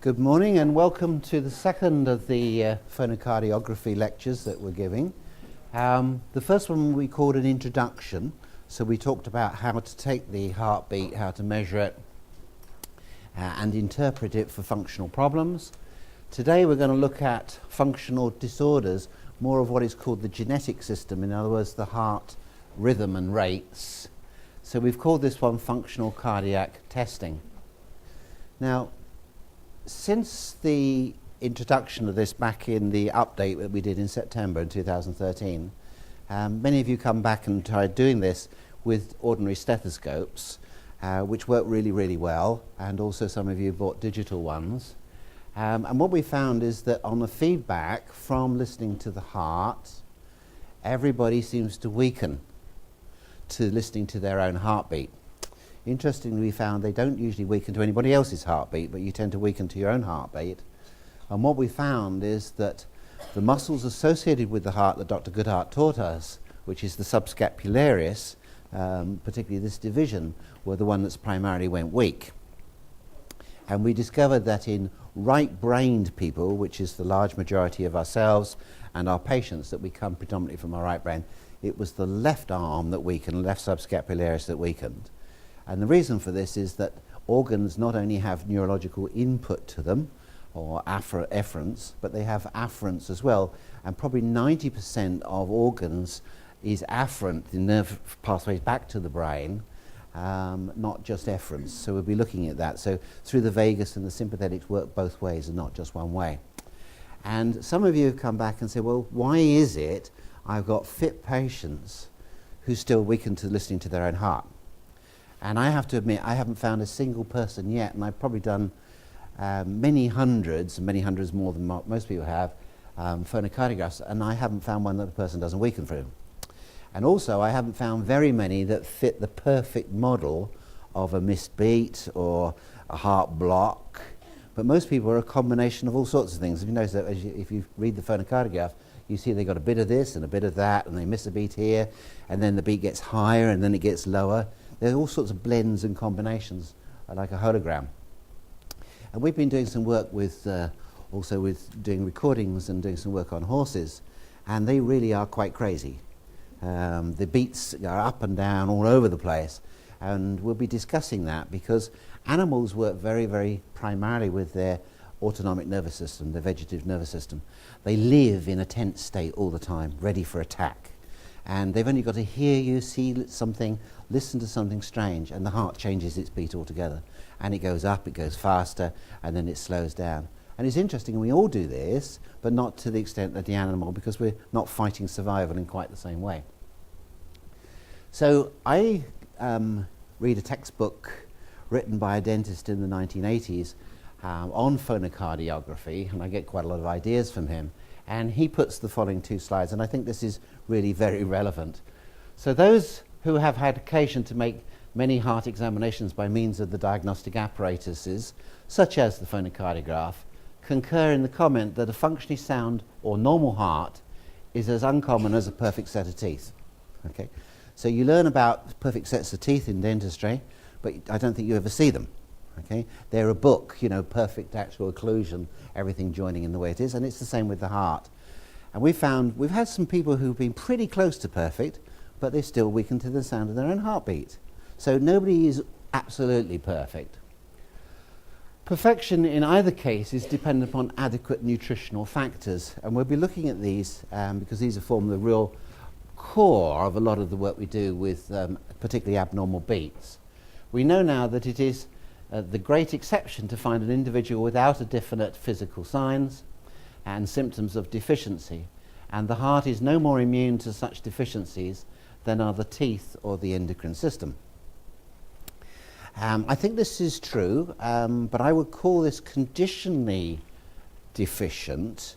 Good morning and welcome to the second of the phonocardiography lectures that we're giving. The first one we called an introduction, so we talked about how to take the heartbeat, how to measure it and interpret it for functional problems. Today we're going to look at functional disorders, more of what is called the genetic system, in other words the heart rhythm and rates. So we've called this one functional cardiac testing. Now, since the introduction of this back in the update that we did in September in 2013, many of you come back and tried doing this with ordinary stethoscopes, which work really, really well, and also some of you bought digital ones. And what we found is that on the feedback from listening to the heart, everybody seems to weaken to listening to their own heartbeat. Interestingly, we found they don't usually weaken to anybody else's heartbeat, but you tend to weaken to your own heartbeat. And what we found is that the muscles associated with the heart that Dr. Goodhart taught us, which is the subscapularis, particularly this division, were the one that's primarily went weak. And we discovered that in right-brained people, which is the large majority of ourselves and our patients, that we come predominantly from our right brain, it was the left arm that weakened, left subscapularis that weakened. And the reason for this is that organs not only have neurological input to them, or efferents, but they have afferents as well. And probably 90% of organs is afferent, the nerve pathways back to the brain, not just efferents. So we'll be looking at that. So through the vagus and the sympathetics work both ways and not just one way. And some of you have come back and said, well, why is it I've got fit patients who still weaken to listening to their own heart? And I have to admit, I haven't found a single person yet, and I've probably done many hundreds more than most people have, phonocardiographs, and I haven't found one that the person doesn't weaken through. And also, I haven't found very many that fit the perfect model of a missed beat or a heart block. But most people are a combination of all sorts of things. If you notice that, if you read the phonocardiograph, you see they got a bit of this and a bit of that, and they miss a beat here, and then the beat gets higher, and then it gets lower. There are all sorts of blends and combinations, like a hologram. And we've been doing some work with, also with doing recordings and doing some work on horses, and they really are quite crazy. The beats are up and down all over the place, and we'll be discussing that because animals work very, very primarily with their autonomic nervous system, their vegetative nervous system. They live in a tense state all the time, ready for attack. And they've only got to hear you, see something, listen to something strange, and the heart changes its beat altogether. And it goes up, it goes faster, and then it slows down. And it's interesting, we all do this, but not to the extent of the animal, because we're not fighting survival in quite the same way. So I read a textbook written by a dentist in the 1980s on phonocardiography, and I get quite a lot of ideas from him. And he puts the following two slides, and I think this is really very relevant. So those who have had occasion to make many heart examinations by means of the diagnostic apparatuses, such as the phonocardiograph, concur in the comment that a functionally sound or normal heart is as uncommon as a perfect set of teeth. Okay? So you learn about perfect sets of teeth in dentistry, but I don't think you ever see them. Okay? They're a book, you know, perfect actual occlusion, everything joining in the way it is, and it's the same with the heart. And we've had some people who've been pretty close to perfect, but they still weaken to the sound of their own heartbeat. So nobody is absolutely perfect. Perfection in either case is dependent upon adequate nutritional factors, and we'll be looking at these because these form the real core of a lot of the work we do with particularly abnormal beats. We know now that it is the great exception to find an individual without a definite physical signs and symptoms of deficiency, and the heart is no more immune to such deficiencies than are the teeth or the endocrine system. I think this is true, but I would call this conditionally deficient,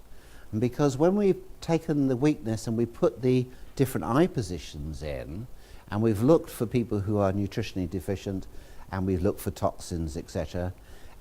because when we've taken the weakness and we put the different eye positions in, and we've looked for people who are nutritionally deficient, and we've looked for toxins, etc.,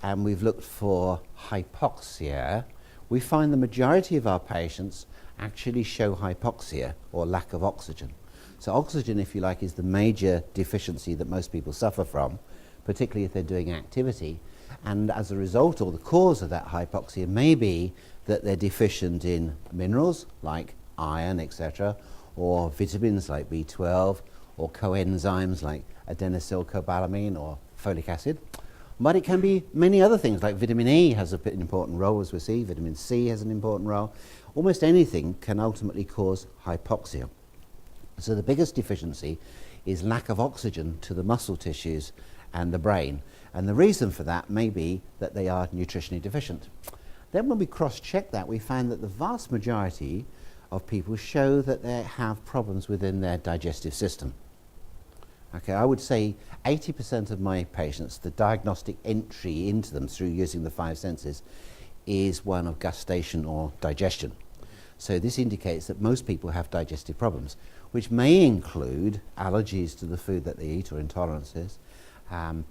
and we've looked for hypoxia, we find the majority of our patients actually show hypoxia or lack of oxygen. So oxygen, if you like, is the major deficiency that most people suffer from, particularly if they're doing activity. And as a result, or the cause of that hypoxia may be that they're deficient in minerals like iron, etc., or vitamins like B12, or coenzymes like adenosylcobalamin or folic acid. But it can be many other things, like vitamin E has an important role, as we see, vitamin C has an important role. Almost anything can ultimately cause hypoxia. So the biggest deficiency is lack of oxygen to the muscle tissues and the brain. And the reason for that may be that they are nutritionally deficient. Then when we cross-check that, we find that the vast majority of people show that they have problems within their digestive system. Okay, I would say 80% of my patients, the diagnostic entry into them through using the 5 senses is one of gustation or digestion. So this indicates that most people have digestive problems, which may include allergies to the food that they eat or intolerances,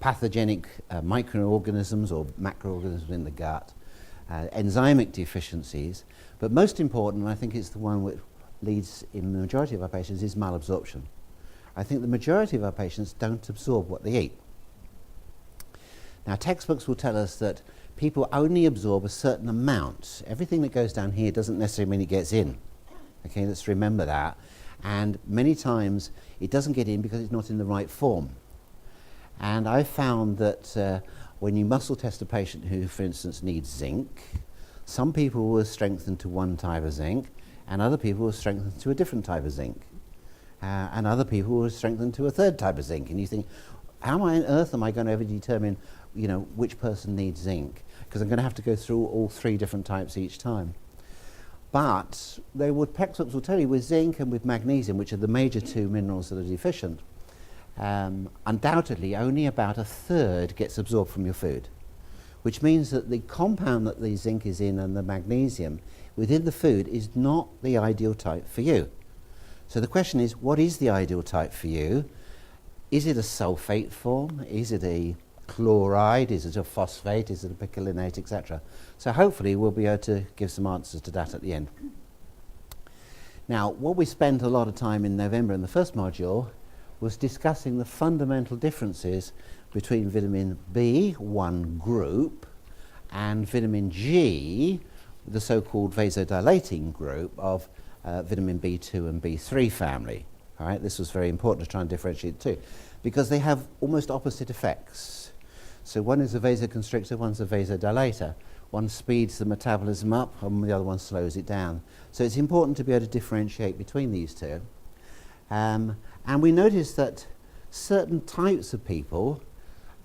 pathogenic microorganisms or macroorganisms in the gut, enzymic deficiencies, but most important, and I think it's the one which leads in the majority of our patients, is malabsorption. I think the majority of our patients don't absorb what they eat. Now, textbooks will tell us that people only absorb a certain amount. Everything that goes down here doesn't necessarily mean it gets in. Okay, let's remember that. And many times it doesn't get in because it's not in the right form. And I found that when you muscle test a patient who, for instance, needs zinc, some people will strengthen to one type of zinc, and other people will strengthen to a different type of zinc. And other people will strengthen to a third type of zinc. And you think, how on earth am I going to ever determine, which person needs zinc? Because I'm going to have to go through all 3 different types each time. But textbooks will tell you with zinc and with magnesium, which are the major 2 minerals that are deficient, undoubtedly only about a third gets absorbed from your food, which means that the compound that the zinc is in and the magnesium within the food is not the ideal type for you. So the question is, what is the ideal type for you? Is it a sulfate form? Is it a chloride? Is it a phosphate? Is it a picolinate, etc.? So hopefully we'll be able to give some answers to that at the end. Now, what we spent a lot of time in November in the first module was discussing the fundamental differences between vitamin B, one group, and vitamin G, the so-called vasodilating group of vitamin B2 and B3 family. All right, this was very important to try and differentiate the two, because they have almost opposite effects. So one is a vasoconstrictor, one's a vasodilator. One speeds the metabolism up, and the other one slows it down. So it's important to be able to differentiate between these two. And we noticed that certain types of people,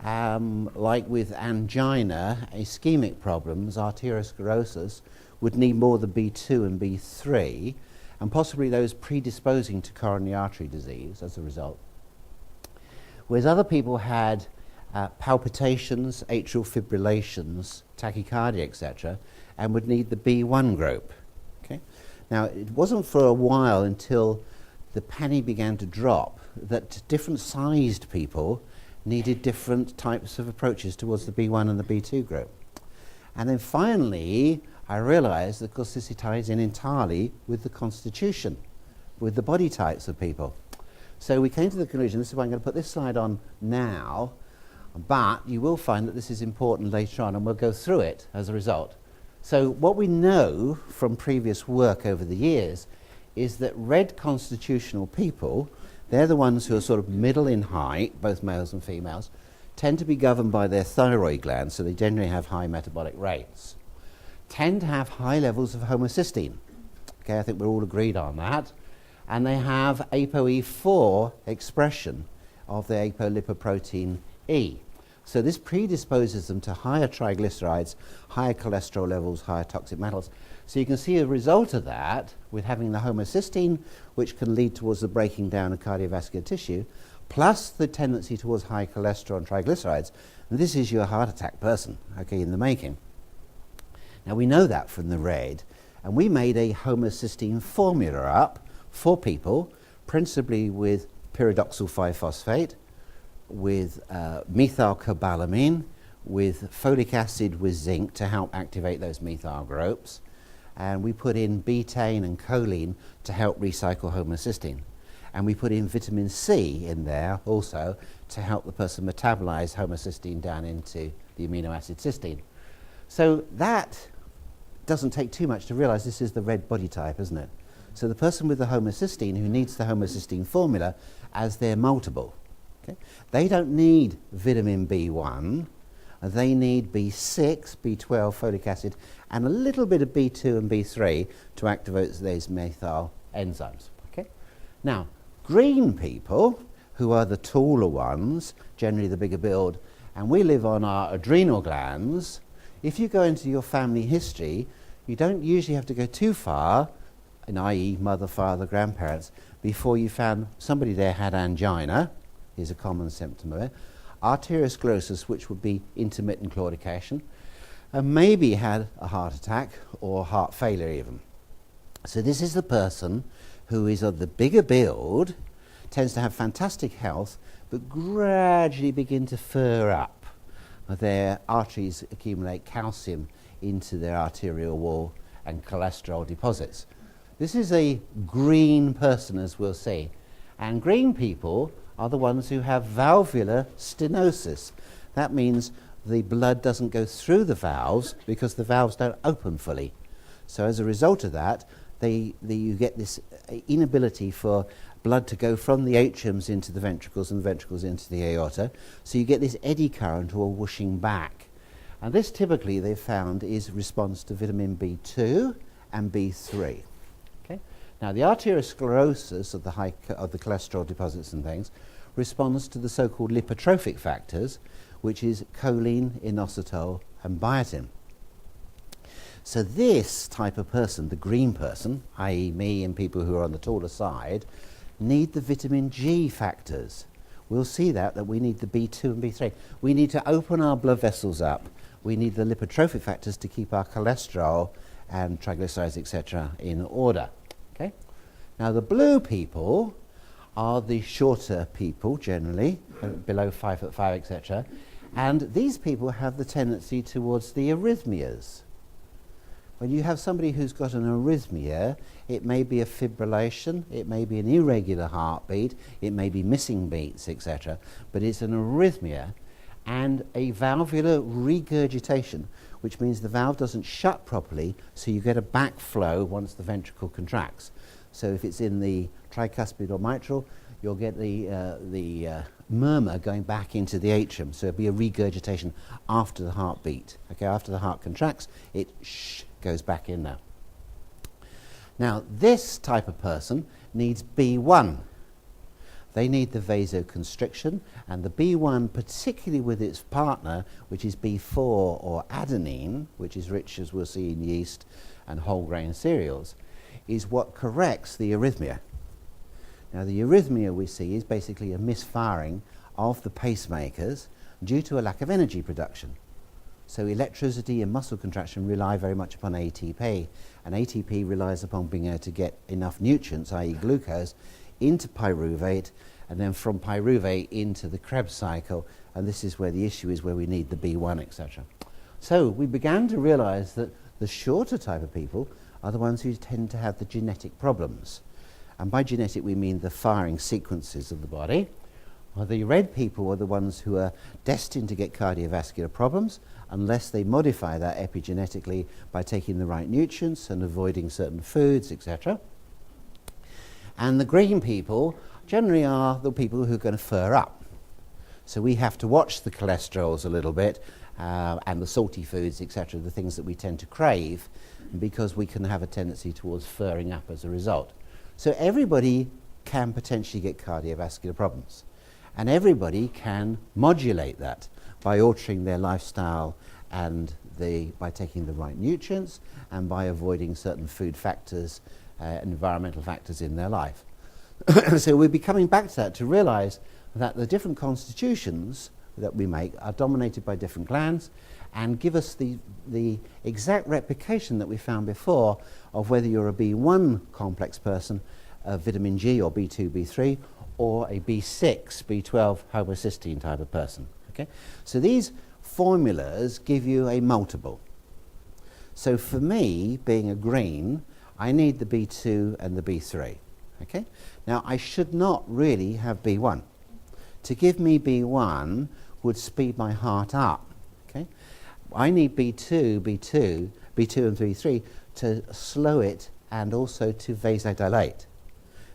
like with angina, ischemic problems, arteriosclerosis, would need more the B2 and B3, and possibly those predisposing to coronary artery disease as a result. Whereas other people had palpitations, atrial fibrillations, tachycardia, etc., and would need the B1 group. Okay? Now, it wasn't for a while until the penny began to drop that different sized people needed different types of approaches towards the B1 and the B2 group. And then finally, I realized that, of course, this ties in entirely with the constitution, with the body types of people. So we came to the conclusion, this is why I'm going to put this slide on now, but you will find that this is important later on, and we'll go through it as a result. So what we know from previous work over the years is that red constitutional people, they're the ones who are sort of middle in height, both males and females, tend to be governed by their thyroid glands, so they generally have high metabolic rates, tend to have high levels of homocysteine. Okay, I think we're all agreed on that. And they have ApoE4 expression of the apolipoprotein E. So this predisposes them to higher triglycerides, higher cholesterol levels, higher toxic metals. So you can see a result of that with having the homocysteine, which can lead towards the breaking down of cardiovascular tissue, plus the tendency towards high cholesterol and triglycerides. And this is your heart attack person, okay, in the making. Now we know that from the red, and we made a homocysteine formula up for people, principally with pyridoxal 5-phosphate, with methylcobalamin, with folic acid with zinc to help activate those methyl groups, and we put in betaine and choline to help recycle homocysteine. And we put in vitamin C in there also to help the person metabolize homocysteine down into the amino acid cysteine. So that doesn't take too much to realize this is the red body type, isn't it? So the person with the homocysteine who needs the homocysteine formula as their multiple. Okay? They don't need vitamin B1, they need B6, B12, folic acid, and a little bit of B2 and B3 to activate those methyl enzymes. Okay? Now, green people, who are the taller ones, generally the bigger build, and we live on our adrenal glands, if you go into your family history, you don't usually have to go too far, i.e. mother, father, grandparents, before you found somebody there had angina, is a common symptom of it, arteriosclerosis, which would be intermittent claudication, and maybe had a heart attack or heart failure even. So this is the person who is of the bigger build, tends to have fantastic health, but gradually begin to fur up. Their arteries accumulate calcium into their arterial wall and cholesterol deposits. This is a green person, as we'll see. And green people are the ones who have valvular stenosis. That means the blood doesn't go through the valves because the valves don't open fully. So as a result of that, you get this inability for blood to go from the atriums into the ventricles and the ventricles into the aorta. So you get this eddy current or whooshing back. And this typically they've found is response to vitamin B2 and B3. Okay? Now the arteriosclerosis of the cholesterol deposits and things responds to the so-called lipotrophic factors, which is choline, inositol and biotin. So this type of person, the green person, i.e. me and people who are on the taller side, need the vitamin G factors. We'll see that we need the B2 and B3. We need to open our blood vessels up. We need the lipotrophic factors to keep our cholesterol and triglycerides, etc., in order. Okay? Now the blue people are the shorter people generally, below 5'5", etc., and these people have the tendency towards the arrhythmias. When you have somebody who's got an arrhythmia, it may be a fibrillation, it may be an irregular heartbeat, it may be missing beats, etc., but it's an arrhythmia and a valvular regurgitation, which means the valve doesn't shut properly, so you get a backflow once the ventricle contracts. So if it's in the tricuspid or mitral, you'll get the murmur going back into the atrium, so it'll be a regurgitation after the heartbeat. Okay, after the heart contracts, it goes back in there. Now, this type of person needs B1. They need the vasoconstriction, and the B1, particularly with its partner, which is B4 or adenine, which is rich, as we'll see, in yeast and whole grain cereals, is what corrects the arrhythmia. Now, the arrhythmia we see is basically a misfiring of the pacemakers due to a lack of energy production. So electricity and muscle contraction rely very much upon ATP, and ATP relies upon being able to get enough nutrients, i.e. glucose, into pyruvate, and then from pyruvate into the Krebs cycle, and this is where the issue is, where we need the B1, etc. So we began to realize that the shorter type of people are the ones who tend to have the genetic problems. And by genetic we mean the firing sequences of the body. Well, the red people are the ones who are destined to get cardiovascular problems unless they modify that epigenetically by taking the right nutrients and avoiding certain foods, etc. And the green people generally are the people who are going to fur up. So we have to watch the cholesterols a little bit and the salty foods, etc., the things that we tend to crave, because we can have a tendency towards furring up as a result. So everybody can potentially get cardiovascular problems. And everybody can modulate that by altering their lifestyle and by taking the right nutrients and by avoiding certain food factors, environmental factors in their life. So we'll be coming back to that to realize that the different constitutions that we make are dominated by different glands and give us the exact replication that we found before of whether you're a B1 complex person, a vitamin G or B2, B3, or a B6, B12 homocysteine type of person. Okay? So these formulas give you a multiple. So for me, being a green, I need the B2 and the B3. Okay? Now, I should not really have B1. To give me B1 would speed my heart up. Okay? I need B2 and B3 to slow it and also to vasodilate.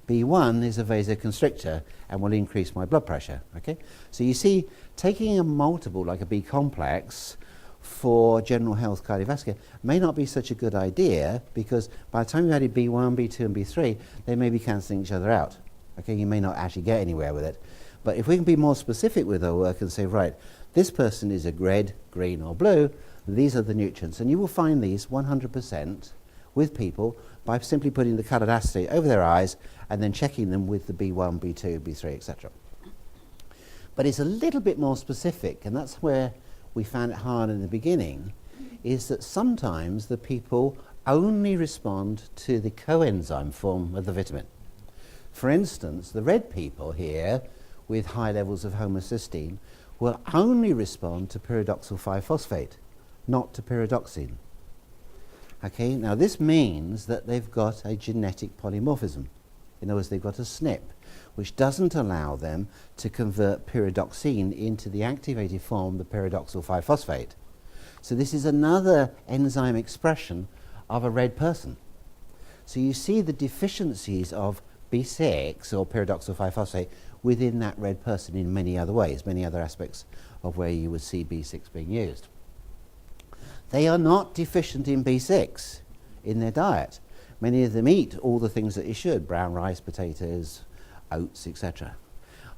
B1 is a vasoconstrictor and will increase my blood pressure. Okay? So you see, taking a multiple like a B complex for general health cardiovascular may not be such a good idea, because by the time you added B1, B2 and B3, they may be cancelling each other out. Okay? You may not actually get anywhere with it. But if we can be more specific with our work and say, right, this person is a red, green or blue, these are the nutrients. And you will find these 100% with people by simply putting the coloured acetate over their eyes and then checking them with the B1, B2, B3, etc. But it's a little bit more specific, and that's where we found it hard in the beginning, is that sometimes the people only respond to the coenzyme form of the vitamin. For instance, the red people here with high levels of homocysteine will only respond to pyridoxal 5-phosphate, not to pyridoxine. Okay, now this means that they've got a genetic polymorphism. In other words, they've got a SNP, which doesn't allow them to convert pyridoxine into the activated form, the pyridoxal 5-phosphate. So this is another enzyme expression of a red person. So you see the deficiencies of B6 or pyridoxal 5-phosphate within that red person in many other ways, many other aspects of where you would see B6 being used. They are not deficient in B6 in their diet. Many of them eat all the things that you should, brown rice, potatoes, oats, etc.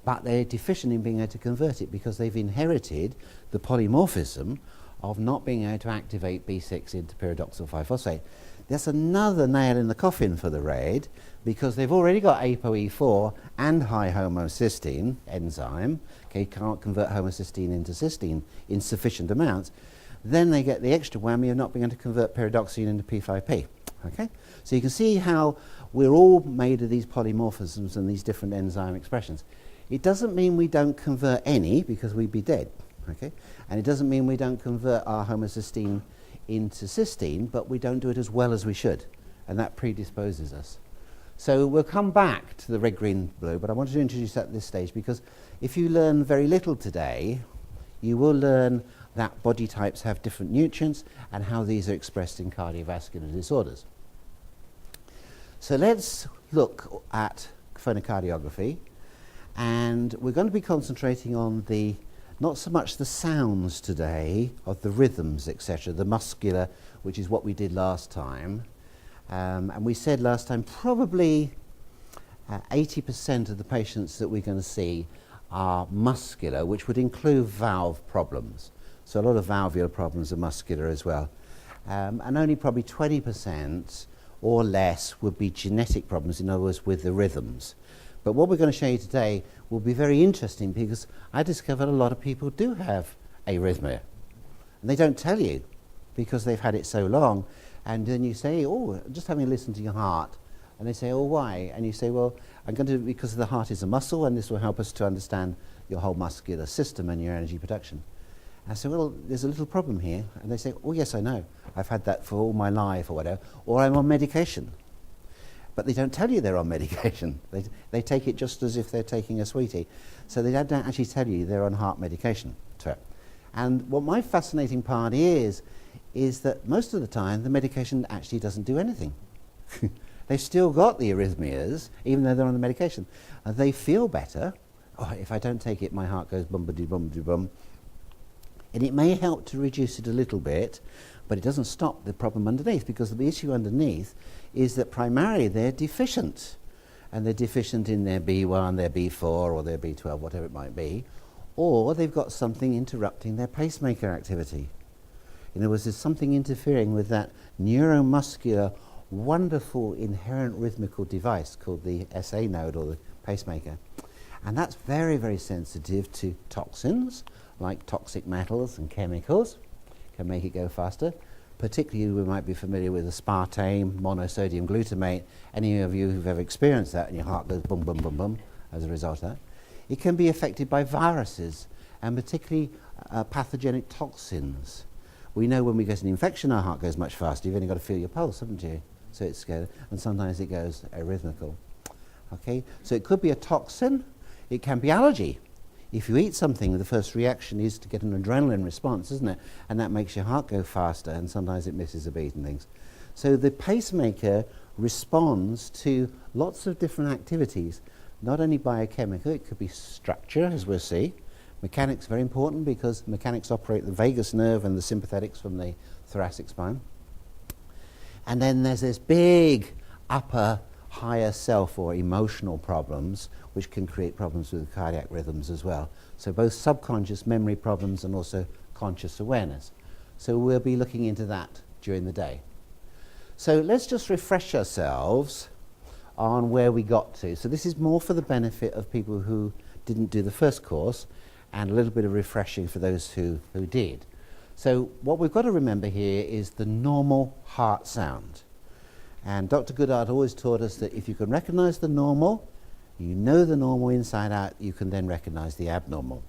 But they're deficient in being able to convert it because they've inherited the polymorphism of not being able to activate B6 into pyridoxal 5-phosphate. That's another nail in the coffin for the red, because they've already got ApoE4 and high homocysteine enzyme. Okay, can't convert homocysteine into cysteine in sufficient amounts. Then they get the extra whammy of not being able to convert pyridoxine into P5P. Okay? So you can see how we're all made of these polymorphisms and these different enzyme expressions. It doesn't mean we don't convert any, because we'd be dead. Okay? And it doesn't mean we don't convert our homocysteine into cysteine, but we don't do it as well as we should. And that predisposes us. So we'll come back to the red, green, blue, but I wanted to introduce that at this stage, because if you learn very little today, you will learn that body types have different nutrients and how these are expressed in cardiovascular disorders. So let's look at phonocardiography, and we're going to be concentrating on the, not so much the sounds today, of the rhythms, etc., the muscular, which is what we did last time. And we said last time probably 80% of the patients that we're going to see are muscular, which would include valve problems. So a lot of valvular problems are muscular as well. And only probably 20% or less would be genetic problems, in other words, with the rhythms. But what we're going to show you today will be very interesting, because I discovered a lot of people do have arrhythmia. And they don't tell you because they've had it so long. And then you say, oh, just having a listen to your heart. And they say, oh, why? And you say, well, I'm going to, because the heart is a muscle, and this will help us to understand your whole muscular system and your energy production. I say, well, there's a little problem here. And they say, oh, yes, I know. I've had that for all my life or whatever. Or I'm on medication. But they don't tell you they're on medication. They take it just as if they're taking a sweetie. So they don't actually tell you they're on heart medication. And what my fascinating part is that most of the time the medication actually doesn't do anything. They've still got the arrhythmias, even though they're on the medication. They feel better. Oh, if I don't take it, my heart goes bum-ba-dee-bum-ba-dee-bum. And it may help to reduce it a little bit, but it doesn't stop the problem underneath, because the issue underneath is that primarily they're deficient. And they're deficient in their B1, their B4, or their B12, whatever it might be. Or they've got something interrupting their pacemaker activity. In other words, there's something interfering with that neuromuscular, wonderful inherent rhythmical device called the SA node, or the pacemaker. And that's very, very sensitive to toxins, like toxic metals and chemicals, can make it go faster. Particularly, we might be familiar with aspartame, monosodium glutamate. Any of you who've ever experienced that, and your heart goes boom, boom, boom, boom, as a result of that. It can be affected by viruses, and particularly pathogenic toxins. We know when we get an infection, our heart goes much faster. You've only got to feel your pulse, haven't you? So it's scared, and sometimes it goes arrhythmical. Okay, so it could be a toxin, it can be allergy. If you eat something, the first reaction is to get an adrenaline response, isn't it? And that makes your heart go faster, and sometimes it misses a beat and things. So the pacemaker responds to lots of different activities, not only biochemical, it could be structure, as we'll see. Mechanics very important because mechanics operate the vagus nerve and the sympathetics from the thoracic spine. And then there's this big upper higher self or emotional problems which can create problems with cardiac rhythms as well. So both subconscious memory problems and also conscious awareness. So we'll be looking into that during the day. So let's just refresh ourselves on where we got to. So this is more for the benefit of people who didn't do the first course and a little bit of refreshing for those who did. So what we've got to remember here is the normal heart sound. And Dr. Goodard always taught us that if you can recognize the normal, you know the normal inside out, you can then recognize the abnormal.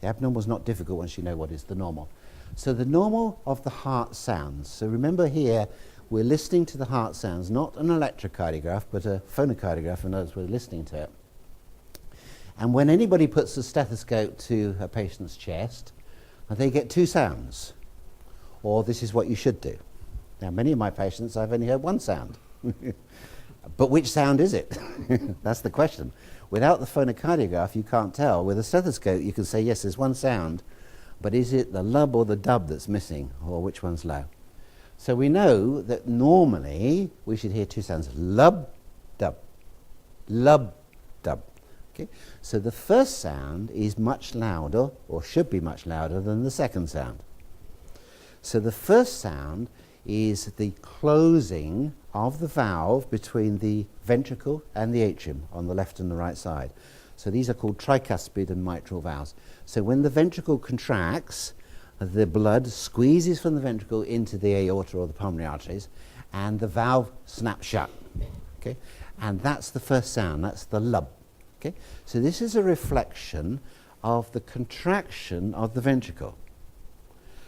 The abnormal is not difficult once you know what is the normal. So the normal of the heart sounds. So remember here, we're listening to the heart sounds, not an electrocardiograph, but a phonocardiograph, and as we're listening to it. And when anybody puts a stethoscope to a patient's chest, they get two sounds, or this is what you should do. Now, many of my patients, I've only heard one sound. But which sound is it? That's the question. Without the phonocardiograph, you can't tell. With a stethoscope, you can say, yes, there's one sound, but is it the lub or the dub that's missing, or which one's low? So we know that normally we should hear two sounds, lub, dub, lub, dub. Okay? So the first sound is much louder, or should be much louder, than the second sound. So the first sound is the closing of the valve between the ventricle and the atrium on the left and the right side. So these are called tricuspid and mitral valves. So when the ventricle contracts, the blood squeezes from the ventricle into the aorta or the pulmonary arteries, and the valve snaps shut. Okay? And that's the first sound, that's the lub. Okay? So this is a reflection of the contraction of the ventricle.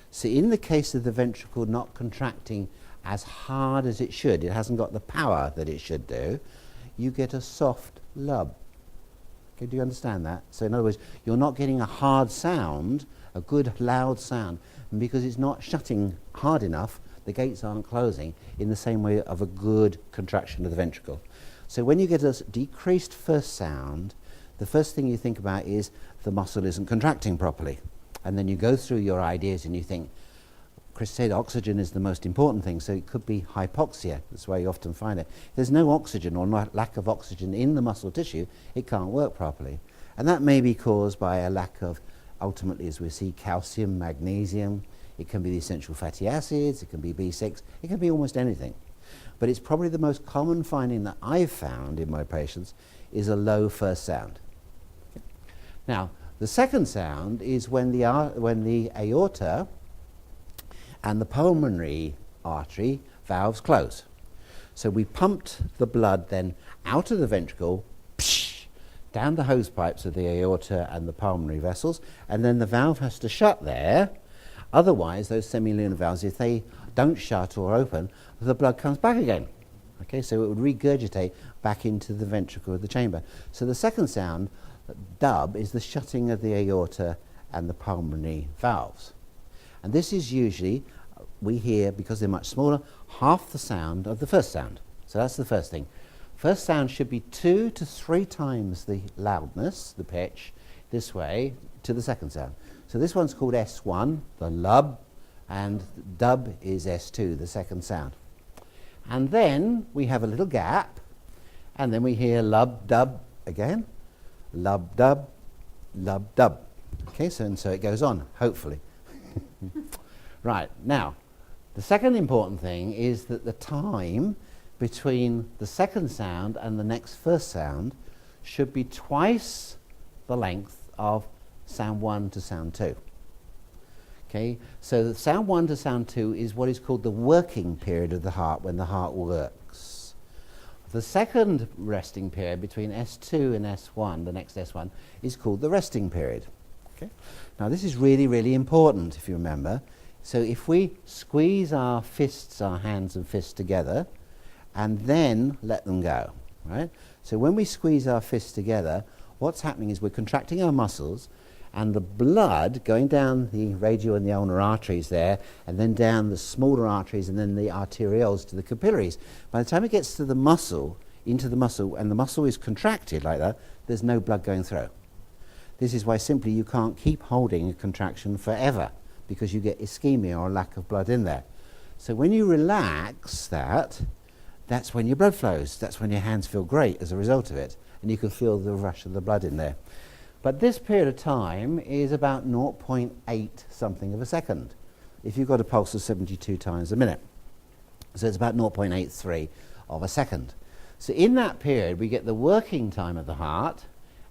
So in the case of the ventricle not contracting as hard as it should, it hasn't got the power that it should do, you get a soft lub. Okay, do you understand that? So in other words, you're not getting a hard sound, a good loud sound, and because it's not shutting hard enough, the gates aren't closing in the same way of a good contraction of the ventricle. So when you get a decreased first sound, the first thing you think about is the muscle isn't contracting properly. And then you go through your ideas and you think, Chris said oxygen is the most important thing, so it could be hypoxia. That's why you often find it. If there's no oxygen or lack of oxygen in the muscle tissue, it can't work properly. And that may be caused by a lack of, ultimately, as we see, calcium, magnesium. It can be the essential fatty acids, it can be B6, it can be almost anything. But it's probably the most common finding that I've found in my patients is a low first sound. Okay. Now, the second sound is when the aorta and the pulmonary artery valves close. So we pumped the blood then out of the ventricle, down the hose pipes of the aorta and the pulmonary vessels, and then the valve has to shut there. Otherwise, those semilunar valves, if they don't shut or open, the blood comes back again. Okay, so it would regurgitate back into the ventricle of the chamber. So the second sound, dub, is the shutting of the aorta and the pulmonary valves. And this is usually, we hear, because they're much smaller, half the sound of the first sound. So that's the first thing. First sound should be 2 to 3 times the loudness, the pitch, this way to the second sound. So this one's called S1, the lub, and dub is S2, the second sound. And then we have a little gap, and then we hear lub, dub again, lub, dub, lub, dub. Okay, so it goes on, hopefully. Right, now, the second important thing is that the time between the second sound and the next first sound should be twice the length of sound 1 to sound 2. Okay, so the sound 1 to sound 2 is what is called the working period of the heart, when the heart works. The second resting period between S2 and S1, the next S1, is called the resting period. Okay? Now this is really, really important, if you remember. So if we squeeze our hands and fists together, and then let them go. right? So when we squeeze our fists together, what's happening is we're contracting our muscles, and the blood going down the radial and the ulnar arteries there, and then down the smaller arteries, and then the arterioles to the capillaries. By the time it gets to the muscle, into the muscle, and the muscle is contracted like that, there's no blood going through. This is why simply you can't keep holding a contraction forever, because you get ischemia or lack of blood in there. So when you relax that, that's when your blood flows. That's when your hands feel great as a result of it, and you can feel the rush of the blood in there. But this period of time is about 0.8 something of a second, if you've got a pulse of 72 times a minute. So it's about 0.83 of a second. So in that period, we get the working time of the heart,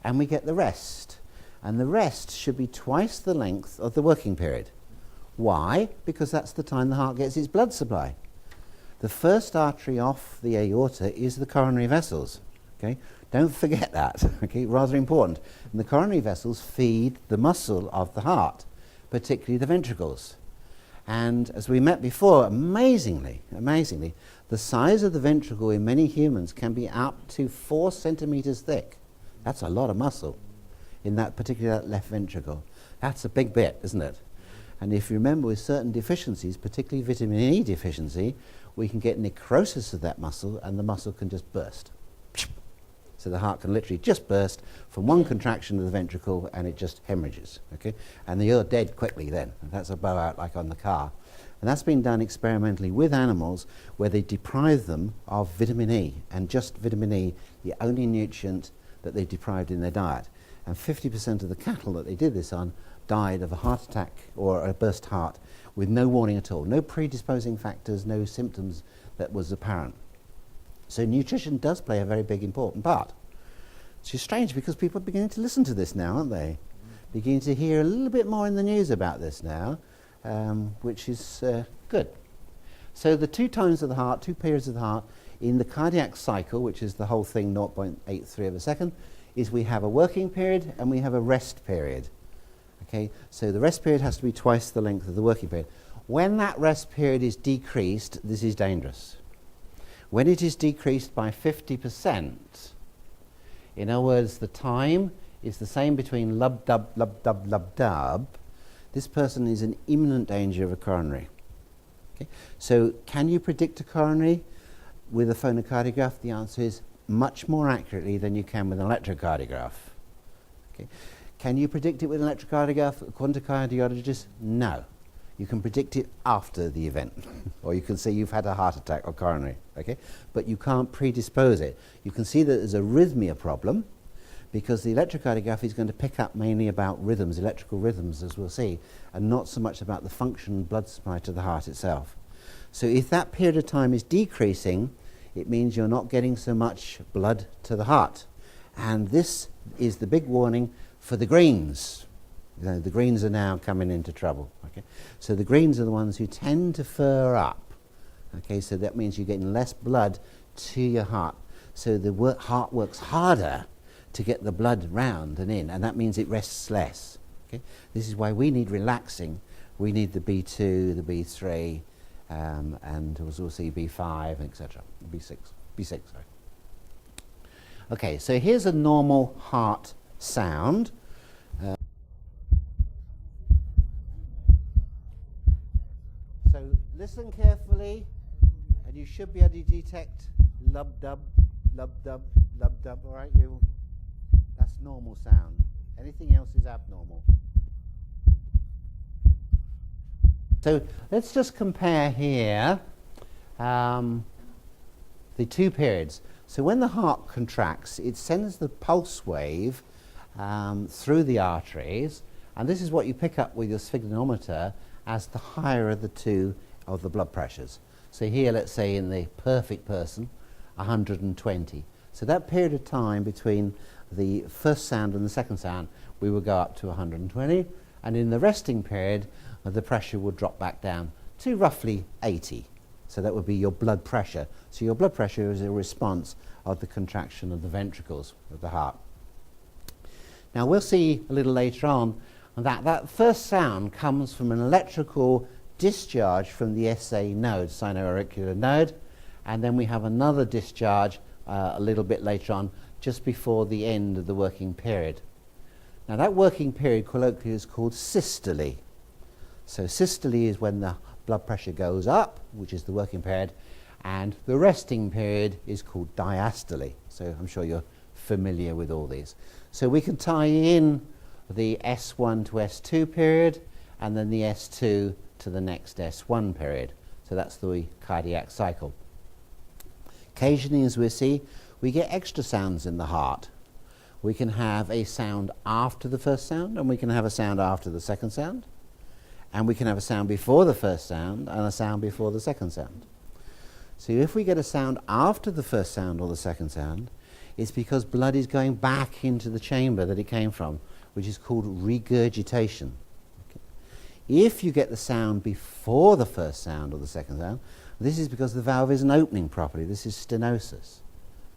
and we get the rest. And the rest should be twice the length of the working period. Why? Because that's the time the heart gets its blood supply. The first artery off the aorta is the coronary vessels. Okay? Don't forget that. Okay? Rather important. And the coronary vessels feed the muscle of the heart, particularly the ventricles. And as we met before, amazingly, the size of the ventricle in many humans can be up to 4 centimeters thick. That's a lot of muscle in that particular left ventricle. That's a big bit, isn't it? And if you remember, with certain deficiencies, particularly vitamin E deficiency, we can get necrosis of that muscle, and the muscle can just burst. So the heart can literally just burst from one contraction of the ventricle, and it just hemorrhages. Okay? And you're dead quickly then. And that's a blowout like on the car. And that's been done experimentally with animals, where they deprive them of vitamin E, and just vitamin E, the only nutrient that they deprived in their diet. And 50% of the cattle that they did this on died of a heart attack or a burst heart with no warning at all, no predisposing factors, no symptoms that was apparent. So nutrition does play a very big important part. Which is strange, because people are beginning to listen to this now, aren't they? Beginning to hear a little bit more in the news about this now, which is good. So the 2 times of the heart, 2 periods of the heart in the cardiac cycle, which is the whole thing 0.83 of a second, is we have a working period and we have a rest period. Okay, so the rest period has to be twice the length of the working period. When that rest period is decreased, this is dangerous. When it is decreased by 50%, in other words, the time is the same between lub-dub, lub-dub, lub-dub, this person is in imminent danger of a coronary. Okay? So can you predict a coronary with a phonocardiograph? The answer is much more accurately than you can with an electrocardiograph. Okay? Can you predict it with an electrocardiograph according to cardiologists? No. You can predict it after the event, or you can say you've had a heart attack or coronary, okay? But you can't predispose it. You can see that there's a arrhythmia problem, because the electrocardiography is going to pick up mainly about rhythms, electrical rhythms, as we'll see, and not so much about the function and blood supply to the heart itself. So if that period of time is decreasing, it means you're not getting so much blood to the heart. And this is the big warning for the greens. You know, the greens are now coming into trouble. Okay? So the greens are the ones who tend to fur up. Okay, so that means you're getting less blood to your heart. So the heart works harder to get the blood round and in, and that means it rests less. Okay? This is why we need relaxing. We need the B2, the B3, and as we'll see, B5, etc. B6, sorry. Okay, so here's a normal heart sound. So listen carefully, and you should be able to detect lub-dub, lub-dub, lub-dub, all right? That's normal sound. Anything else is abnormal. So let's just compare here the 2 periods. So when the heart contracts, it sends the pulse wave through the arteries, and this is what you pick up with your sphygmomanometer as the higher of the 2 of the blood pressures. So here, let's say in the perfect person, 120. So that period of time between the first sound and the second sound, we will go up to 120, and in the resting period, the pressure will drop back down to roughly 80. So that would be your blood pressure. So your blood pressure is a response of the contraction of the ventricles of the heart. Now we'll see a little later on that that first sound comes from an electrical discharge from the SA node, sinoauricular node, and then we have another discharge a little bit later on, just before the end of the working period. Now that working period colloquially is called systole. So systole is when the blood pressure goes up, which is the working period, and the resting period is called diastole. So I'm sure you're familiar with all these. So we can tie in the S1 to S2 period and then the S2 to the next S1 period. So that's the cardiac cycle. Occasionally, as we see, we get extra sounds in the heart. We can have a sound after the first sound, and we can have a sound after the second sound, and we can have a sound before the first sound and a sound before the second sound. So if we get a sound after the first sound or the second sound, it's because blood is going back into the chamber that it came from, which is called regurgitation. Okay. If you get the sound before the first sound or the second sound, this is because the valve isn't opening properly. This is stenosis.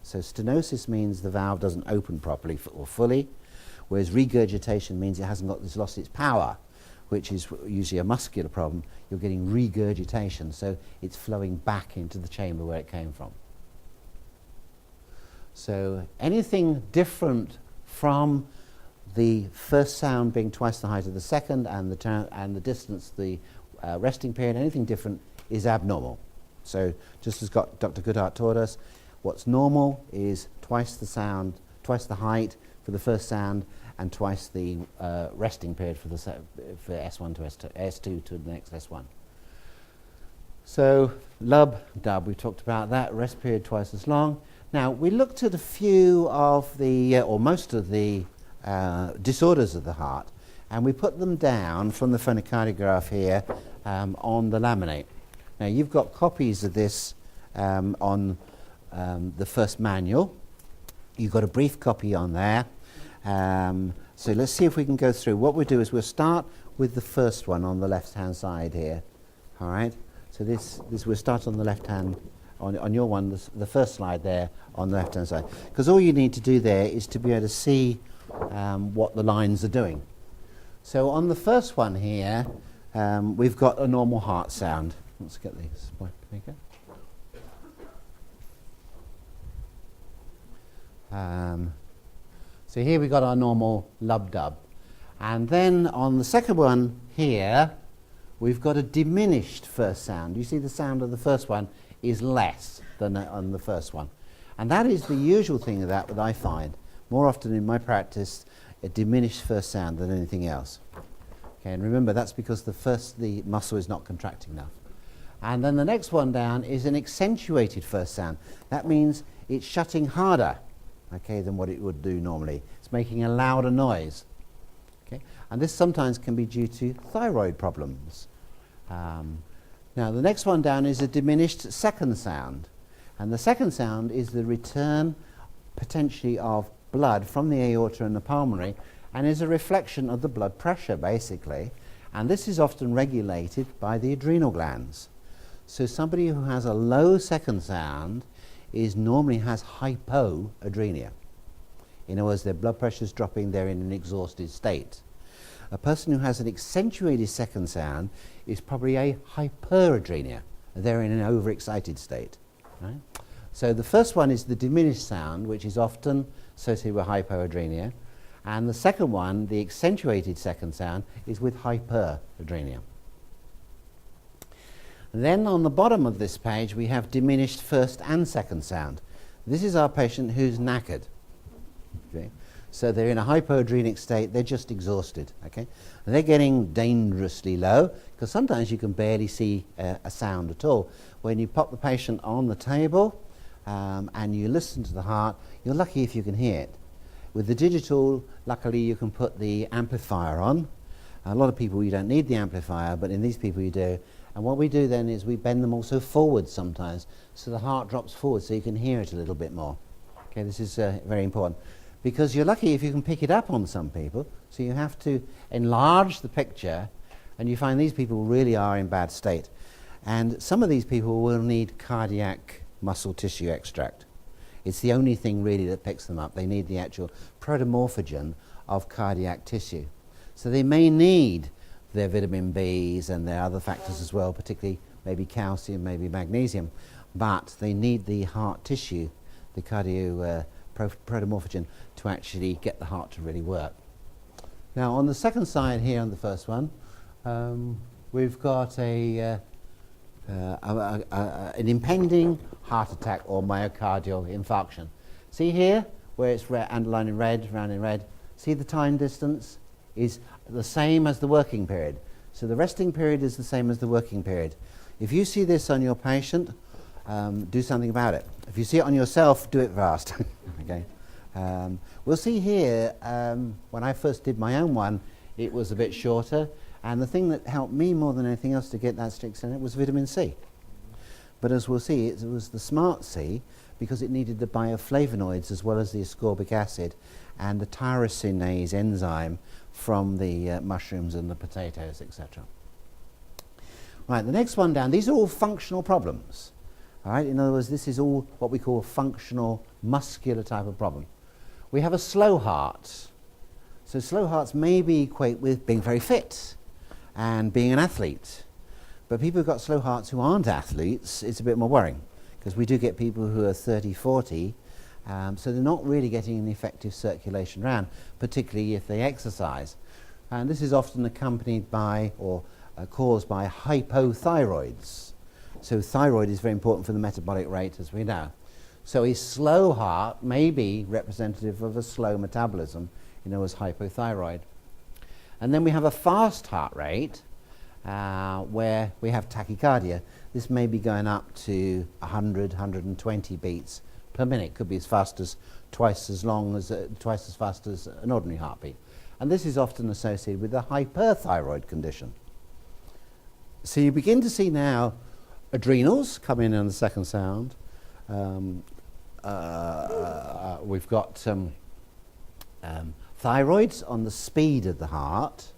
So stenosis means the valve doesn't open properly or fully, whereas regurgitation means it hasn't lost its power, which is usually a muscular problem. You're getting regurgitation, so it's flowing back into the chamber where it came from. So anything different from the first sound being twice the height of the second and the distance, the resting period, anything different is abnormal. So just as Dr. Goodhart taught us, what's normal is twice the sound, twice the height for the first sound, and twice the resting period for S1 to S2 to the next S1. So lub, dub, we talked about that, rest period twice as long. Now we looked at a few of the, or most of the disorders of the heart, and we put them down from the phonocardiograph here on the laminate. Now you've got copies of this on the first manual. You've got a brief copy on there. So let's see if we can go through. What we'll do is we'll start with the first one on the left-hand side here. All right. So this we'll start on the left-hand, on your one, the first slide there on the left-hand side. Because all you need to do there is to be able to see what the lines are doing. So on the first one here, we've got a normal heart sound. Let's get the spot maker. So here we've got our normal lub-dub. And then on the second one here, we've got a diminished first sound. You see the sound of the first one is less than on the first one. And that is the usual thing of that I find. More often in my practice, a diminished first sound than anything else. Okay, and remember that's because the muscle is not contracting enough. And then the next one down is an accentuated first sound. That means it's shutting harder, okay, than what it would do normally. It's making a louder noise. Okay? And this sometimes can be due to thyroid problems. Now the next one down is a diminished second sound. And the second sound is the return potentially of blood from the aorta and the pulmonary, and is a reflection of the blood pressure basically. And this is often regulated by the adrenal glands. So somebody who has a low second sound normally has hypoadrenia. In other words, their blood pressure is dropping, they're in an exhausted state. A person who has an accentuated second sound is probably a hyperadrenia. They're in an overexcited state. Right? So the first one is the diminished sound, which is often associated with hypoadrenia. And the second one, the accentuated second sound, is with hyperadrenia. Then on the bottom of this page we have diminished first and second sound. This is our patient who's knackered. Okay? So they're in a hypoadrenic state, they're just exhausted. Okay? And they're getting dangerously low, because sometimes you can barely see a sound at all. When you pop the patient on the table and you listen to the heart, you're lucky if you can hear it. With the digital, luckily you can put the amplifier on. A lot of people, you don't need the amplifier, but in these people you do. And what we do then is we bend them also forward sometimes, so the heart drops forward so you can hear it a little bit more. Okay, this is very important. Because you're lucky if you can pick it up on some people, so you have to enlarge the picture, and you find these people really are in bad state. And some of these people will need cardiac muscle tissue extract. It's the only thing really that picks them up. They need the actual protomorphogen of cardiac tissue. So they may need their vitamin Bs and their other factors as well, particularly maybe calcium, maybe magnesium, but they need the heart tissue the protomorphogen to actually get the heart to really work. Now on the second side here on the first one, we've got an impending heart attack or myocardial infarction. See here where it's underlined in red, round in red, see the time distance is the same as the working period. So the resting period is the same as the working period. If you see this on your patient, do something about it. If you see it on yourself, do it fast. Okay. We'll see here, when I first did my own one, it was a bit shorter, and the thing that helped me more than anything else to get that strict in it was vitamin C. But as we'll see, it was the smart C, because it needed the bioflavonoids as well as the ascorbic acid and the tyrosinase enzyme from the mushrooms and the potatoes, etc. Right, the next one down, these are all functional problems. All right, in other words, this is all what we call a functional muscular type of problem. We have a slow heart. So slow hearts maybe equate with being very fit and being an athlete. But people who've got slow hearts who aren't athletes, it's a bit more worrying, because we do get people who are 30, 40, so they're not really getting an effective circulation around, particularly if they exercise. And this is often accompanied by or caused by hypothyroids. So thyroid is very important for the metabolic rate, as we know. So a slow heart may be representative of a slow metabolism, as hypothyroid. And then we have a fast heart rate, where we have tachycardia. This may be going up to 100, 120 beats per minute. Could be as fast as twice as fast as an ordinary heartbeat. And this is often associated with a hyperthyroid condition. So you begin to see now adrenals come in on the second sound. We've got thyroids on the speed of the heart,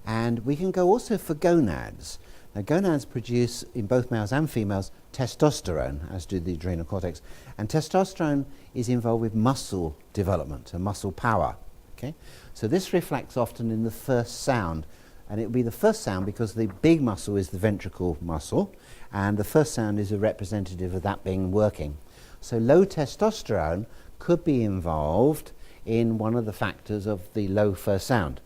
and we can go also for gonads. Now gonads produce, in both males and females, testosterone, as do the adrenal cortex, and testosterone is involved with muscle development and muscle power. Okay? So this reflects often in the first sound, and it will be the first sound because the big muscle is the ventricle muscle, and the first sound is a representative of that being working. So low testosterone could be involved in one of the factors of the low first sound.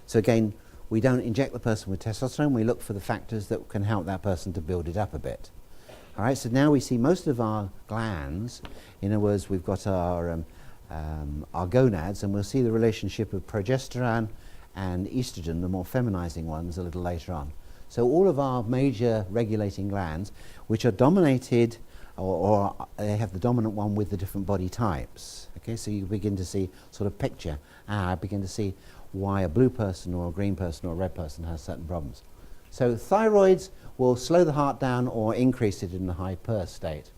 So again, we don't inject the person with testosterone, we look for the factors that can help that person to build it up a bit. All right, so now we see most of our glands. In other words, we've got our gonads, and we'll see the relationship of progesterone and estrogen, the more feminizing ones, a little later on. So all of our major regulating glands, which are dominated, or they have the dominant one with the different body types. Okay, so you begin to see sort of picture. I begin to see why a blue person or a green person or a red person has certain problems. So thyroids will slow the heart down or increase it in the hyper state.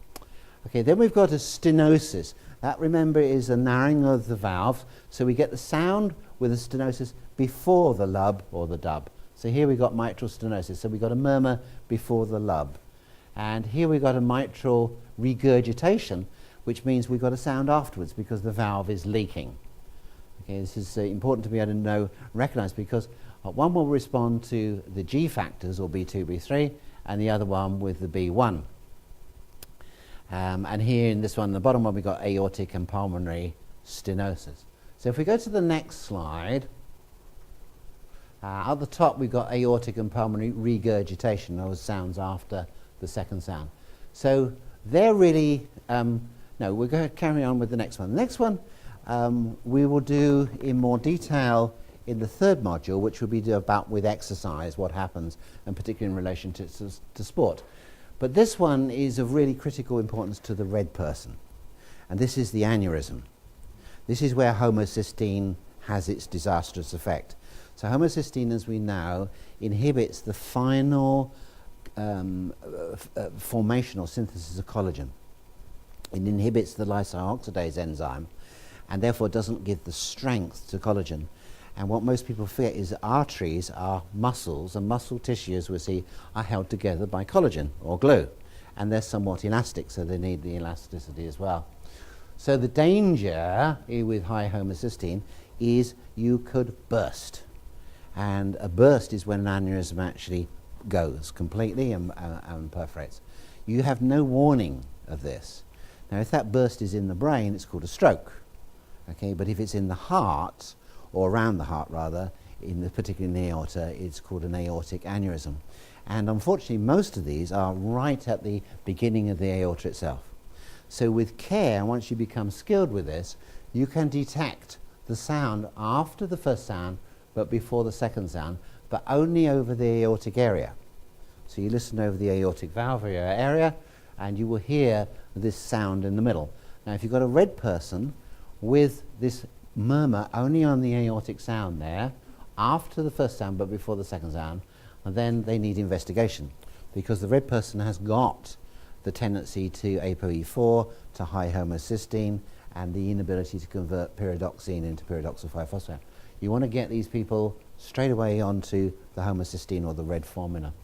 Okay, then we've got a stenosis. That, remember, is a narrowing of the valve. So we get the sound with a stenosis before the lub or the dub. So here we've got mitral stenosis. So we've got a murmur before the lub. And here we've got a mitral regurgitation, which means we've got a sound afterwards because the valve is leaking. Okay, this is important to be able to recognize, because one will respond to the G factors, or B2, B3, and the other one with the B1. And here in this one, the bottom one, we've got aortic and pulmonary stenosis. So if we go to the next slide, at the top we've got aortic and pulmonary regurgitation, those sounds after the second sound. So they're really, no, we're going to carry on with the next one. The next one we will do in more detail in the third module, which will be about with exercise, what happens, and particularly in relation to sport. But this one is of really critical importance to the red person, and this is the aneurysm. This is where homocysteine has its disastrous effect. So homocysteine, as we know, inhibits the final formation or synthesis of collagen. It inhibits the lyso-oxidase enzyme, and therefore doesn't give the strength to collagen. And what most people forget is that arteries are muscles, and muscle tissue, as we see, are held together by collagen or glue, and they're somewhat elastic, so they need the elasticity as well. So the danger with high homocysteine is you could burst, and a burst is when an aneurysm actually goes completely and perforates. You have no warning of this. Now, if that burst is in the brain, it's called a stroke. Okay, but if it's in the heart, or around the heart rather, particularly in the aorta, it's called an aortic aneurysm. And unfortunately, most of these are right at the beginning of the aorta itself. So with care, once you become skilled with this, you can detect the sound after the first sound, but before the second sound, but only over the aortic area. So you listen over the aortic valvular area, and you will hear this sound in the middle. Now, if you've got a red person with this murmur only on the aortic sound there, after the first sound, but before the second sound, and then they need investigation, because the red person has got the tendency to ApoE4, to high homocysteine, and the inability to convert pyridoxine into pyridoxal 5-phosphate. You want to get these people straight away onto the homocysteine or the red formula.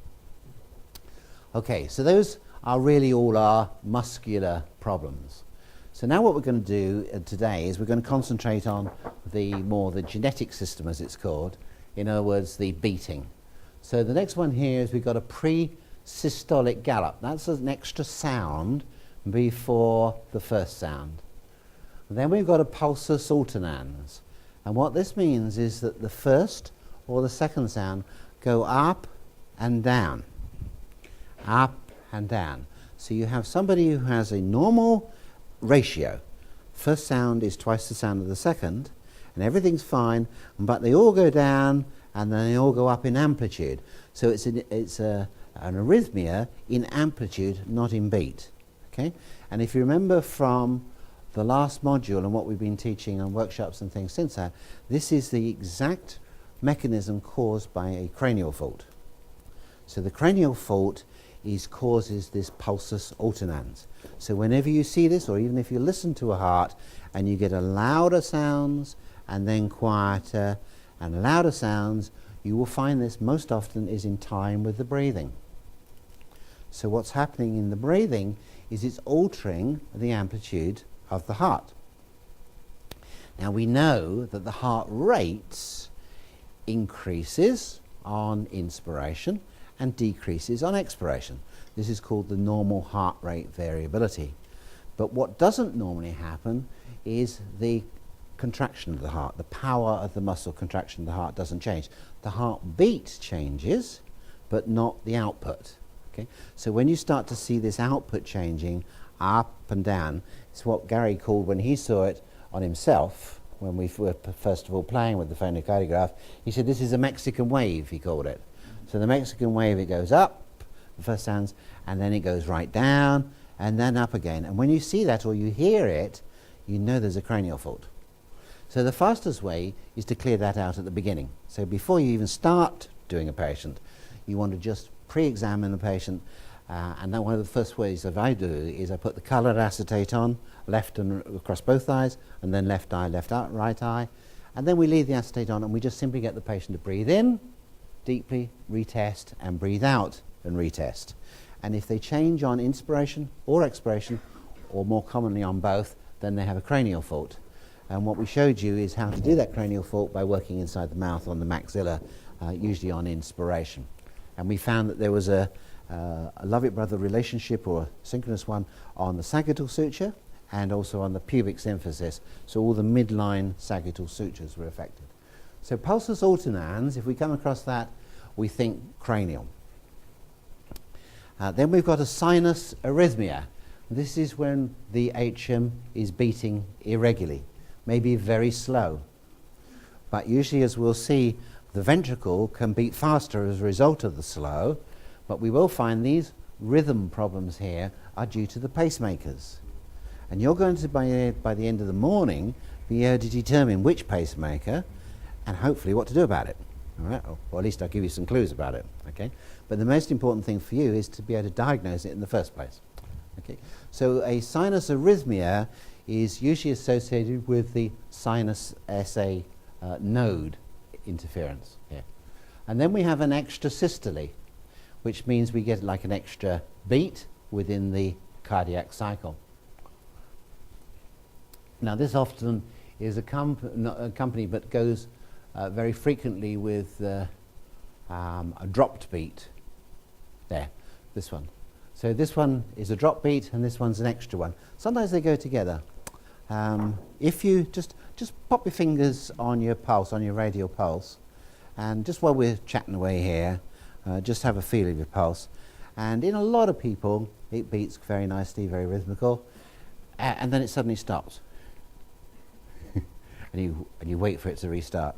Okay, so those are really all our muscular problems. So now what we're going to do today is we're going to concentrate on the genetic system, as it's called, in other words, the beating. So the next one here is we've got a presystolic gallop. That's an extra sound before the first sound. And then we've got a pulsus alternans. And what this means is that the first or the second sound go up and down. Up and down. So you have somebody who has a normal ratio. First sound is twice the sound of the second, and everything's fine, but they all go down and then they all go up in amplitude. So it's an arrhythmia in amplitude, not in beat. Okay? And if you remember from the last module and what we've been teaching on workshops and things since that, this is the exact mechanism caused by a cranial fault. So the cranial fault causes this pulsus alternans. So whenever you see this, or even if you listen to a heart and you get a louder sounds and then quieter and louder sounds, you will find this most often is in time with the breathing. So what's happening in the breathing is it's altering the amplitude of the heart. Now we know that the heart rate increases on inspiration and decreases on expiration. This is called the normal heart rate variability. But what doesn't normally happen is the contraction of the heart. The power of the muscle contraction of the heart doesn't change. The heartbeat changes, but not the output. Okay? So when you start to see this output changing up and down, it's what Gary called, when he saw it on himself, when we were first of all playing with the phonocardiograph, he said this is a Mexican wave, he called it. So the Mexican wave, it goes up, the first sounds, and then it goes right down, and then up again. And when you see that or you hear it, you know there's a cranial fault. So the fastest way is to clear that out at the beginning. So before you even start doing a patient, you want to just pre-examine the patient, and then one of the first ways that I do is I put the coloured acetate on, left and across both eyes, and then left eye, right eye, and then we leave the acetate on and we just simply get the patient to breathe in deeply, retest, and breathe out and retest. And if they change on inspiration or expiration, or more commonly on both, then they have a cranial fault. And what we showed you is how to do that cranial fault by working inside the mouth on the maxilla, usually on inspiration. And we found that there was a love-it-brother relationship, or a synchronous one, on the sagittal suture and also on the pubic symphysis. So all the midline sagittal sutures were affected. So pulsus alternans, if we come across that, we think cranial. Then we've got a sinus arrhythmia. This is when the HM is beating irregularly, maybe very slow. But usually, as we'll see, the ventricle can beat faster as a result of the slow, but we will find these rhythm problems here are due to the pacemakers. And you're going to, by the end of the morning, be able to determine which pacemaker and hopefully what to do about it. All right? Or at least I'll give you some clues about it. Okay? But the most important thing for you is to be able to diagnose it in the first place. Okay? So a sinus arrhythmia is usually associated with the sinus SA node interference here. And then we have an extra systole, which means we get like an extra beat within the cardiac cycle. Now this often is accompanied but goes very frequently with a dropped beat. There, this one. So this one is a drop beat and this one's an extra one. Sometimes they go together. If you just pop your fingers on your pulse, on your radial pulse, and just while we're chatting away here, just have a feel of your pulse. And in a lot of people, it beats very nicely, very rhythmical, and then it suddenly stops. and you wait for it to restart.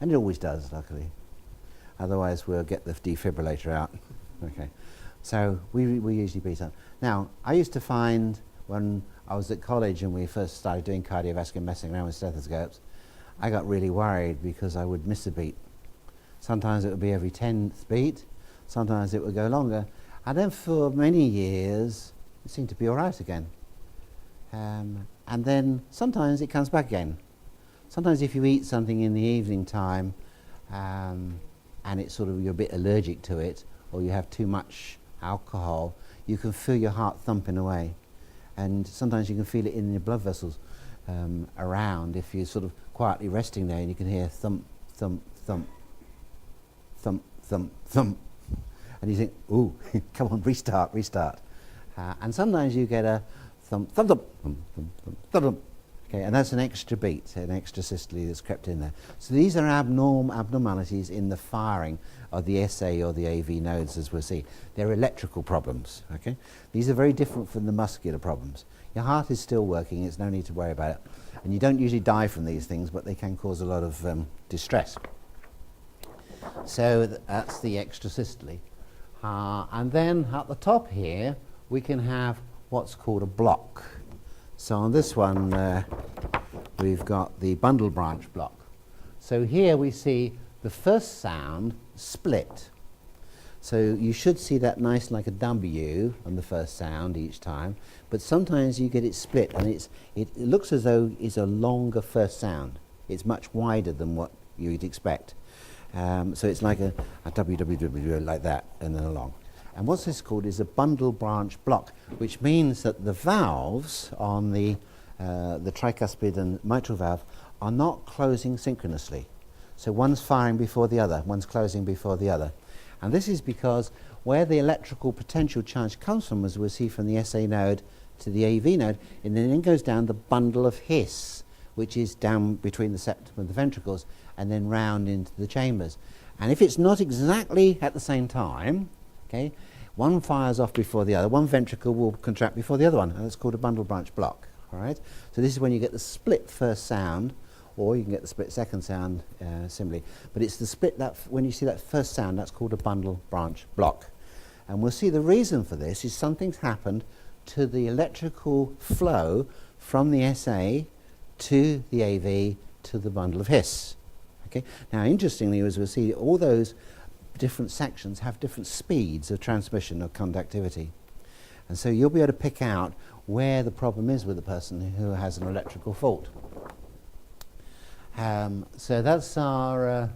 And it always does, luckily. Otherwise, we'll get the defibrillator out. Okay. So we usually beat up. Now, I used to find when I was at college and we first started doing cardiovascular messing around with stethoscopes, I got really worried because I would miss a beat. Sometimes it would be every 10th beat, sometimes it would go longer. And then for many years, it seemed to be all right again. And then sometimes it comes back again. Sometimes if you eat something in the evening time and it's sort of, you're a bit allergic to it, or you have too much alcohol, you can feel your heart thumping away. And sometimes you can feel it in your blood vessels around if you're sort of quietly resting there and you can hear thump, thump, thump, thump, thump, thump. And you think, ooh, come on, restart, restart. And sometimes you get a thump, thump, thump, thump, thump, thump, thump, thump. Okay, and that's an extra beat, an extra systole that's crept in there. So these are abnormalities in the firing of the SA or the AV nodes, as we'll see. They're electrical problems, okay? These are very different from the muscular problems. Your heart is still working, it's no need to worry about it. And you don't usually die from these things, but they can cause a lot of distress. So that's the extra systole. And then at the top here, we can have what's called a block. So on this one, we've got the bundle branch block. So here we see the first sound split. So you should see that nice like a W on the first sound each time, but sometimes you get it split and it looks as though it's a longer first sound. It's much wider than what you'd expect. So it's like a WWW like that and then along. And what's this called is a bundle branch block, which means that the valves on the tricuspid and mitral valve are not closing synchronously. So one's firing before the other, one's closing before the other. And this is because where the electrical potential charge comes from, as we'll see from the SA node to the AV node, and then goes down the bundle of His, which is down between the septum and the ventricles, and then round into the chambers. And if it's not exactly at the same time, okay, one fires off before the other, one ventricle will contract before the other one, and that's called a bundle branch block. All right? So this is when you get the split first sound, or you can get the split second sound similarly. But it's the split that when you see that first sound, that's called a bundle branch block. And we'll see the reason for this is something's happened to the electrical flow from the SA to the AV to the bundle of His. Okay? Now, interestingly, as we'll see, all those different sections have different speeds of transmission of conductivity. And so you'll be able to pick out where the problem is with the person who has an electrical fault. So that's our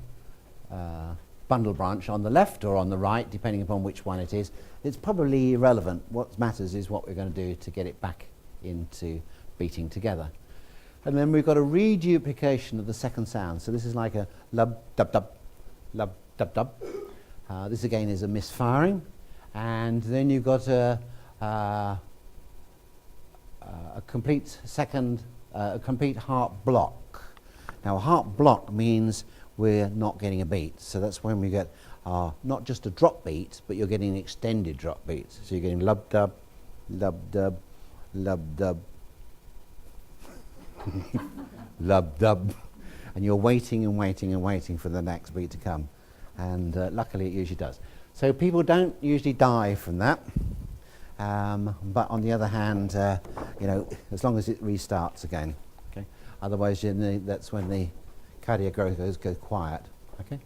bundle branch on the left or on the right, depending upon which one it is. It's probably irrelevant. What matters is what we're going to do to get it back into beating together. And then we've got a reduplication of the second sound. So this is like a lub, dub, dub, lub, dub, dub. This again is a misfiring. And then you've got a complete second, a complete heart block. Now a heart block means we're not getting a beat. So that's when we get not just a drop beat, but you're getting an extended drop beat. So you're getting lub dub, lub dub, lub dub, lub dub, and you're waiting and waiting and waiting for the next beat to come. And luckily it usually does. So people don't usually die from that. But on the other hand, you know, as long as it restarts again. Okay? Otherwise, that's when the cardiac go quiet. Okay?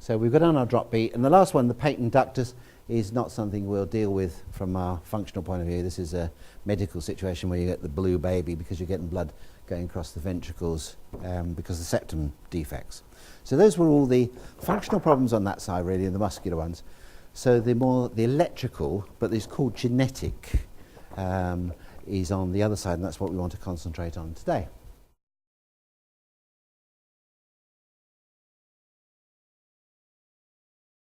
So we've got on our drop beat. And the last one, the patent ductus, is not something we'll deal with from our functional point of view. This is a medical situation where you get the blue baby because you're getting blood going across the ventricles because of the septum defects. So those were all the functional problems on that side, really, and the muscular ones. So the electrical, but it's called genetic, is on the other side, and that's what we want to concentrate on today.